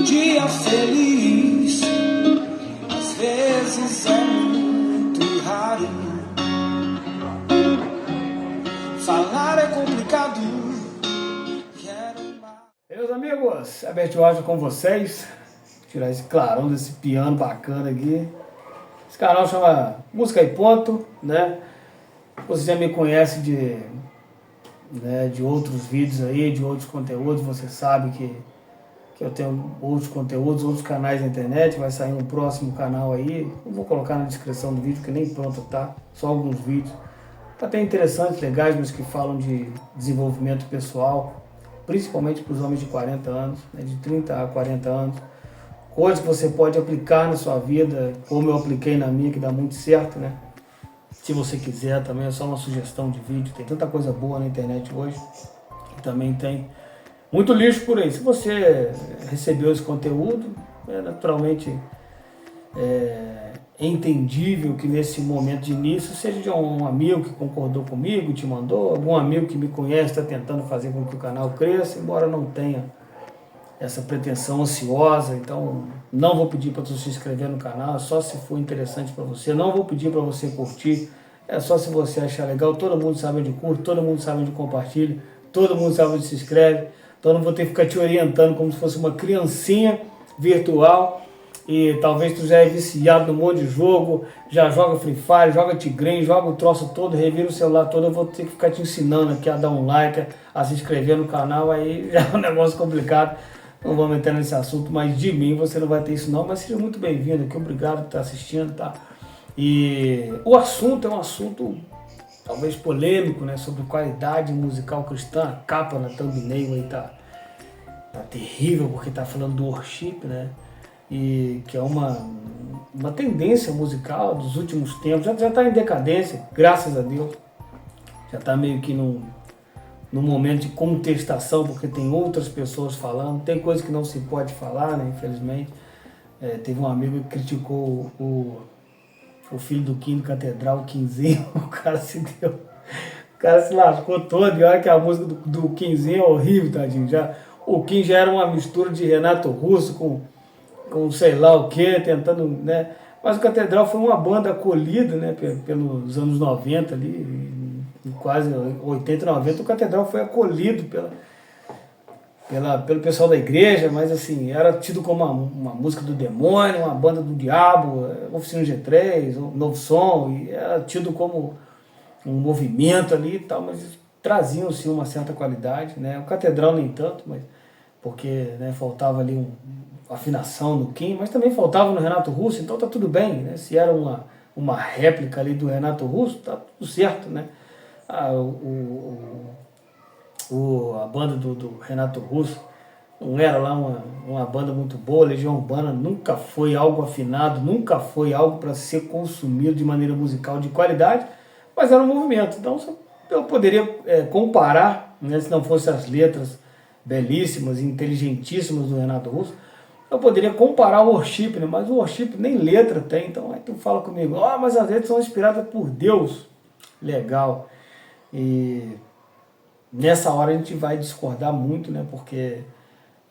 dia feliz, às vezes é muito raro. Falar é complicado. Meus amigos, Alberto Rocha com vocês. Tirar esse clarão desse piano bacana aqui. Esse canal chama Música e Ponto, né? Você já me conhece de outros vídeos aí, de outros conteúdos. Você sabe que eu tenho outros conteúdos, outros canais na internet. Vai sair um próximo canal aí. Eu vou colocar na descrição do vídeo, que nem pronto tá. Só alguns vídeos. Até interessantes, legais, mas que falam de desenvolvimento pessoal. Principalmente para os homens de 40 anos, né, de 30 a 40 anos. Coisas que você pode aplicar na sua vida, como eu apliquei na minha, que dá muito certo, né? Se você quiser também, é só uma sugestão de vídeo. Tem tanta coisa boa na internet hoje. E também tem muito lixo por aí. Se você recebeu esse conteúdo, naturalmente é entendível que nesse momento de início seja de um amigo que concordou comigo, te mandou, algum amigo que me conhece está tentando fazer com que o canal cresça, embora não tenha essa pretensão ansiosa. Então não vou pedir para você se inscrever no canal, só se for interessante para você. Não vou pedir para você curtir, é só se você achar legal. Todo mundo sabe onde curte, todo mundo sabe onde compartilha, todo mundo sabe onde se inscreve. Então não vou ter que ficar te orientando como se fosse uma criancinha virtual. E talvez tu já é viciado num monte de jogo, já joga Free Fire, joga Tigrinho, joga o troço todo, revira o celular todo. Eu vou ter que ficar te ensinando aqui a dar um like, a se inscrever no canal. Aí já é um negócio complicado. Não vou meter nesse assunto, mas de mim você não vai ter isso não. Mas seja muito bem-vindo aqui, obrigado por estar assistindo, tá? E o assunto é um assunto talvez polêmico, né? Sobre qualidade musical cristã. A capa na thumbnail aí tá terrível, porque tá falando do worship, né? E que é uma tendência musical dos últimos tempos. Já tá em decadência, graças a Deus. Já tá meio que num momento de contestação, porque tem outras pessoas falando, tem coisa que não se pode falar, né, infelizmente. Teve um amigo que criticou o filho do Kim Catedral, o Quinzinho, o cara se lascou todo, e olha que a música do Quinzinho é horrível, tadinho. O Kim já era uma mistura de Renato Russo com sei lá o que, tentando, né, mas o Catedral foi uma banda acolhida, né, pelos anos 90 ali, quase 80, 90, o Catedral foi acolhido pelo pessoal da igreja, mas assim, era tido como uma música do demônio, uma banda do diabo, Oficina G3, Novo Som, e era tido como um movimento ali e tal, mas traziam sim uma certa qualidade, né? O Catedral nem tanto, mas porque, né, faltava ali afinação no Kim, mas também faltava no Renato Russo, então tá tudo bem, né? Se era uma réplica ali do Renato Russo, tá tudo certo, né? A banda do Renato Russo não era lá uma banda muito boa. Legião Urbana nunca foi algo afinado, nunca foi algo para ser consumido de maneira musical de qualidade, mas era um movimento. Então eu poderia comparar, né, se não fossem as letras belíssimas e inteligentíssimas do Renato Russo, eu poderia comparar o worship, né, mas o worship nem letra tem. Então aí tu fala comigo, mas as letras são inspiradas por Deus. Legal. E nessa hora a gente vai discordar muito, né? Porque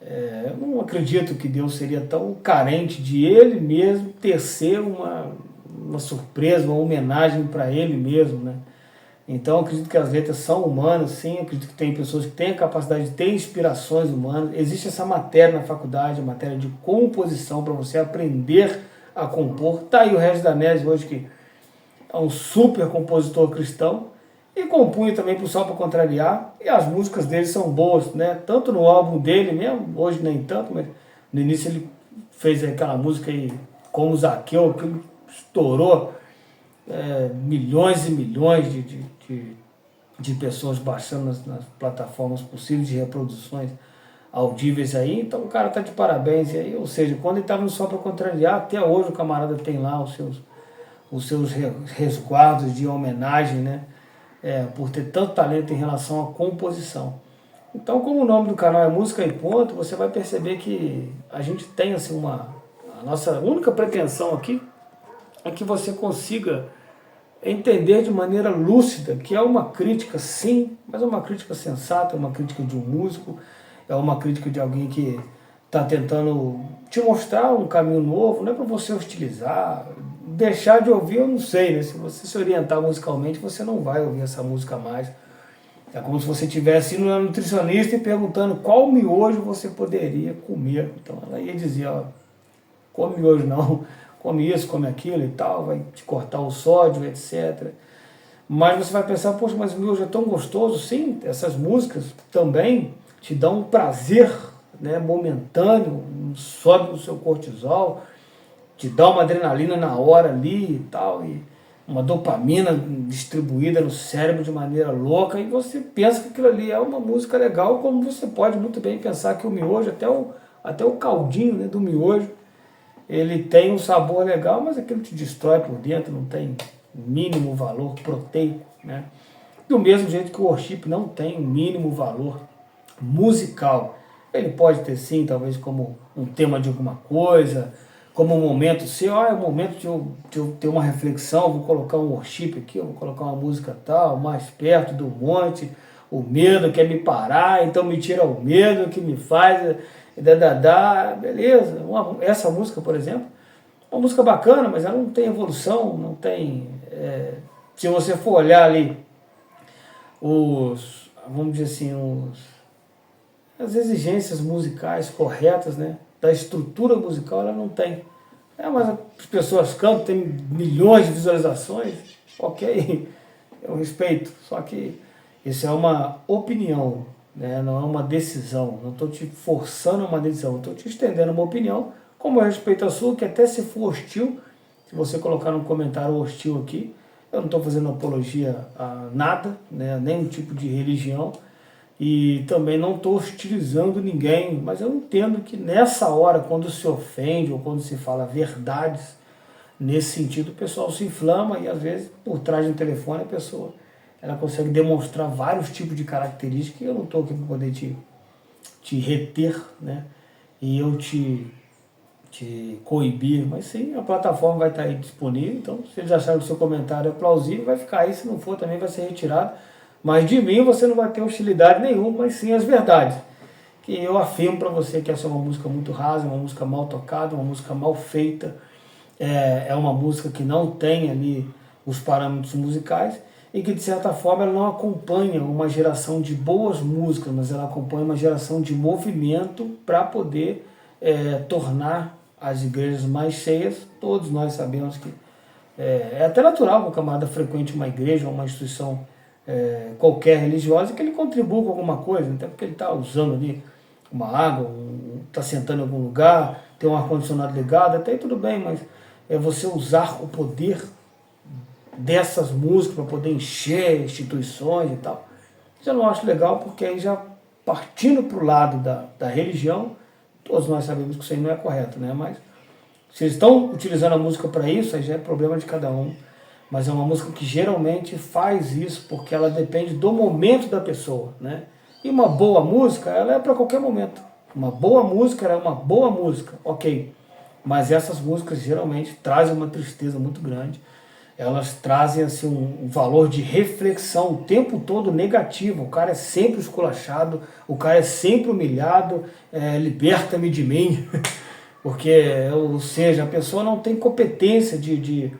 eu não acredito que Deus seria tão carente de Ele mesmo tecer uma surpresa, uma homenagem para Ele mesmo, né? Então eu acredito que as letras são humanas, sim. Eu acredito que tem pessoas que têm a capacidade de ter inspirações humanas. Existe essa matéria na faculdade, a matéria de composição, para você aprender a compor. Tá aí o Regis Danese hoje, que é um super compositor cristão, e compunha também pro Só Pra Contrariar, e as músicas dele são boas, né? Tanto no álbum dele mesmo, hoje nem tanto, mas no início ele fez aquela música aí, Como Zaqueu, que estourou, milhões e milhões de pessoas baixando nas plataformas possíveis de reproduções audíveis aí. Então o cara tá de parabéns aí, ou seja, quando ele estava no Só Pra Contrariar, até hoje o camarada tem lá os seus resguardos de homenagem, né? Por ter tanto talento em relação à composição. Então, como o nome do canal é Música e Ponto, você vai perceber que a gente tem assim a nossa única pretensão aqui é que você consiga entender de maneira lúcida que é uma crítica, sim, mas é uma crítica sensata, é uma crítica de um músico, é uma crítica de alguém que está tentando te mostrar um caminho novo, não é para você hostilizar, deixar de ouvir, eu não sei, né? Se você se orientar musicalmente, você não vai ouvir essa música mais. É como se você estivesse indo na nutricionista e perguntando qual miojo você poderia comer. Então ela ia dizer, ó, come miojo não, come isso, come aquilo e tal, vai te cortar o sódio, etc. Mas você vai pensar, poxa, mas o miojo é tão gostoso. Sim, essas músicas também te dão um prazer, né, momentâneo, sobe o seu cortisol, te dá uma adrenalina na hora ali e tal, e uma dopamina distribuída no cérebro de maneira louca, e você pensa que aquilo ali é uma música legal, como você pode muito bem pensar que o miojo, até o caldinho, né, do miojo, ele tem um sabor legal, mas aquilo te destrói por dentro, não tem mínimo valor proteico, né? Do mesmo jeito que o worship não tem mínimo valor musical. Ele pode ter sim, talvez como um tema de alguma coisa, como um momento seu, é o momento de eu ter uma reflexão, vou colocar um worship aqui, vou colocar uma música tal, mais perto do monte, o medo quer me parar, então me tira o medo que me faz, beleza. Essa música, por exemplo, é uma música bacana, mas ela não tem evolução, não tem... se você for olhar ali vamos dizer assim, as exigências musicais corretas, né, da estrutura musical, ela não tem. Mas as pessoas cantam, tem milhões de visualizações, ok, eu respeito, só que isso é uma opinião, né, não é uma decisão, não estou te forçando a uma decisão, estou te estendendo uma opinião, como eu respeito a sua, que até se for hostil, se você colocar um comentário hostil aqui, eu não estou fazendo apologia a nada, né, nenhum tipo de religião, e também não estou hostilizando ninguém, mas eu entendo que nessa hora, quando se ofende ou quando se fala verdades, nesse sentido o pessoal se inflama e às vezes por trás do telefone a pessoa ela consegue demonstrar vários tipos de características, e eu não estou aqui para poder te reter, né? E eu te coibir, mas sim, a plataforma vai estar aí disponível, então se eles acharem que o seu comentário é plausível, vai ficar aí, se não for também vai ser retirado. Mas de mim você não vai ter hostilidade nenhuma, mas sim as verdades. Que eu afirmo para você que essa é uma música muito rasa, uma música mal tocada, uma música mal feita. É uma música que não tem ali os parâmetros musicais e que de certa forma ela não acompanha uma geração de boas músicas, mas ela acompanha uma geração de movimento para poder tornar as igrejas mais cheias. Todos nós sabemos que é até natural que o camarada frequente uma igreja ou uma instituição qualquer religiosa, que ele contribua com alguma coisa, até porque ele está usando ali uma água, está sentando em algum lugar, tem um ar-condicionado ligado, até aí tudo bem, mas é você usar o poder dessas músicas para poder encher instituições e tal. Isso eu não acho legal, porque aí já partindo para o lado da religião, todos nós sabemos que isso aí não é correto, né? Mas se eles estão utilizando a música para isso, aí já é problema de cada um. Mas é uma música que geralmente faz isso porque ela depende do momento da pessoa, né? E uma boa música, ela é para qualquer momento. Uma boa música, ela é uma boa música, ok. Mas essas músicas geralmente trazem uma tristeza muito grande. Elas trazem assim, um valor de reflexão o tempo todo negativo. O cara é sempre esculachado, o cara é sempre humilhado, liberta-me de mim. Porque, ou seja, a pessoa não tem competência de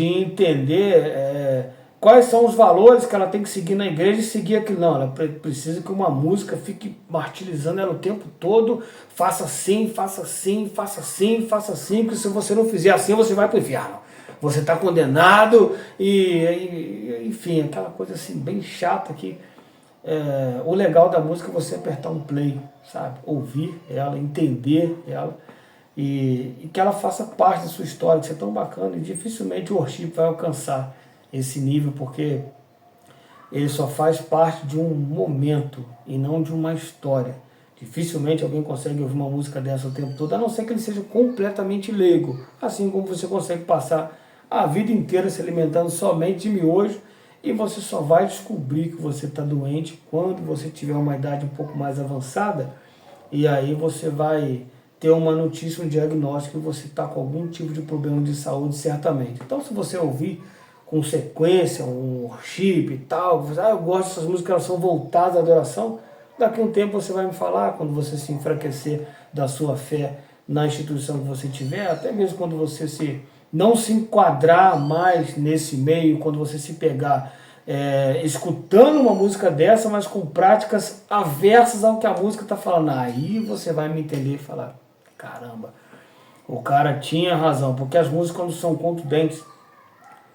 entender quais são os valores que ela tem que seguir na igreja e seguir aquilo. Não, ela precisa que uma música fique martirizando ela o tempo todo, faça assim, faça assim, faça assim, faça assim, porque se você não fizer assim, você vai para o inferno. Você está condenado, enfim, aquela coisa assim bem chata que o legal da música é você apertar um play, sabe? Ouvir ela, entender ela, e que ela faça parte da sua história, que isso é tão bacana, e dificilmente o worship vai alcançar esse nível, porque ele só faz parte de um momento e não de uma história. Dificilmente alguém consegue ouvir uma música dessa o tempo todo, a não ser que ele seja completamente leigo, assim como você consegue passar a vida inteira se alimentando somente de miojo, e você só vai descobrir que você está doente quando você tiver uma idade um pouco mais avançada, e aí você vai ter uma notícia, um diagnóstico que você está com algum tipo de problema de saúde, certamente. Então, se você ouvir com sequência, um worship e tal, você, eu gosto dessas músicas, elas são voltadas à adoração, daqui a um tempo você vai me falar, quando você se enfraquecer da sua fé na instituição que você tiver, até mesmo quando você não se enquadrar mais nesse meio, quando você se pegar escutando uma música dessa, mas com práticas aversas ao que a música está falando, aí você vai me entender e falar, caramba, o cara tinha razão, porque as músicas, quando são contundentes,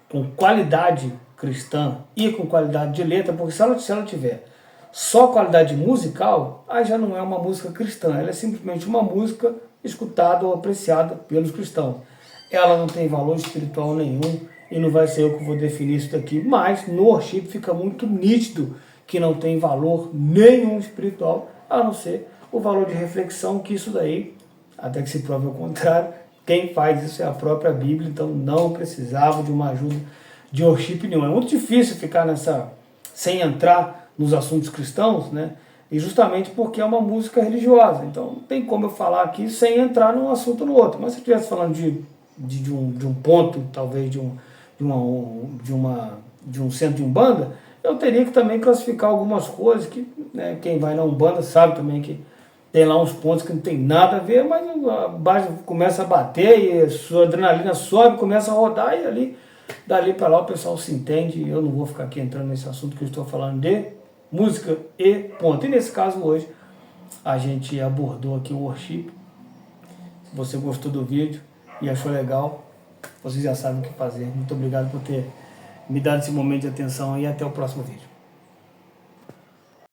com qualidade cristã e com qualidade de letra, porque se ela tiver só qualidade musical, aí já não é uma música cristã, ela é simplesmente uma música escutada ou apreciada pelos cristãos. Ela não tem valor espiritual nenhum e não vai ser eu que vou definir isso daqui, mas no worship fica muito nítido que não tem valor nenhum espiritual, a não ser o valor de reflexão, que isso daí, até que se prove ao contrário, quem faz isso é a própria Bíblia, então não precisava de uma ajuda de worship nenhum. É muito difícil ficar sem entrar nos assuntos cristãos, né? E justamente porque é uma música religiosa, então não tem como eu falar aqui sem entrar num assunto ou no outro. Mas se eu estivesse falando de um ponto, talvez de um centro de Umbanda, eu teria que também classificar algumas coisas que, né, quem vai na Umbanda sabe também que tem lá uns pontos que não tem nada a ver, mas a base começa a bater e a sua adrenalina sobe, começa a rodar e dali para lá o pessoal se entende. Eu não vou ficar aqui entrando nesse assunto que eu estou falando de música e ponto. E nesse caso hoje a gente abordou aqui o worship. Se você gostou do vídeo e achou legal, vocês já sabem o que fazer. Muito obrigado por ter me dado esse momento de atenção e até o próximo vídeo.